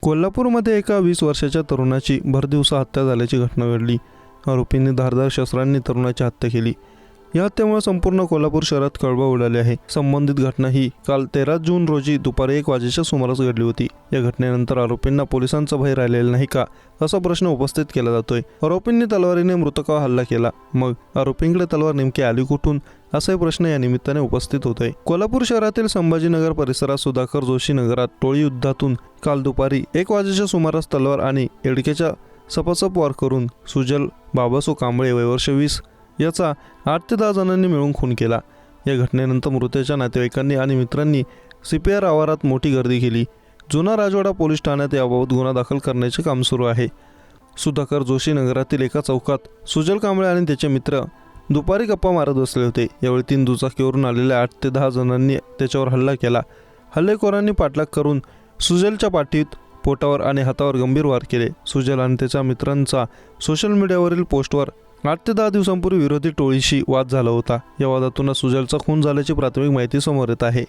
कोल्हापूरमध्ये एका 20 वर्षाच्या तरुणाची भरदिवसा हत्या झाल्याची घटना घडली। आरोपींनी धारदार शस्त्रांनी तरुणाची हत्या केली। या हत्येमुळे संपूर्ण कोल्हापूर शहरात खळबळ उडाली आहे। संबंधित घटना ही काल 13 जून रोजी दुपारी 1 वाजेच्या सुमारास घडली होती। या घटनेनंतर आरोपींना पोलिसांचा भय राहिलेला नाही का, असा प्रश्न उपस्थित केला जातोय। आरोपींनी तलवारीने मृतकावर हल्ला केला, मग आरोपींकडे तलवार नेमकी आली कुठून, असाही प्रश्न या निमित्ताने उपस्थित होतोय। कोल्हापूर शहरातील संभाजीनगर परिसरात सुधाकर जोशी नगरात टोळी युद्धातून काल दुपारी 1 वाजेच्या सुमारास तलवार आणि एडकेच्या सपासप वार करून सुजल बाबासो कांबळे वय वर्ष 20 याचा 8 ते 10 जणांनी मिळून खून केला। या घटनेनंतर मृताच्या नातेवाईकांनी आणि मित्रांनी CPR आवारात मोठी गर्दी केली। जुना राजवाडा पोलीस ठाण्यात याबाबत गुन्हा दाखल करण्याचे काम सुरू आहे। सुधाकर जोशी नगरातील एका चौकात सुजल कांबळे आणि त्याचे मित्र दुपारी गप्पा मारत बसले होते। यावेळी 3 दुचाकीवरून आलेल्या 8 ते 10 जणांनी त्याच्यावर हल्ला केला। हल्लेखोरांनी पाठलाग करून सुजलच्या पाठीत, पोटावर आणि हातावर गंभीर वार केले। सुजल आणि त्याच्या मित्रांचा सोशल मीडियावरील पोस्टवर 8 ते 10 दिवसांपूर्वी विरोधी टोळीशी वाद झाला होता। या वादातून सुजलचा खून झाल्याची प्राथमिक माहिती समोर येत आहे।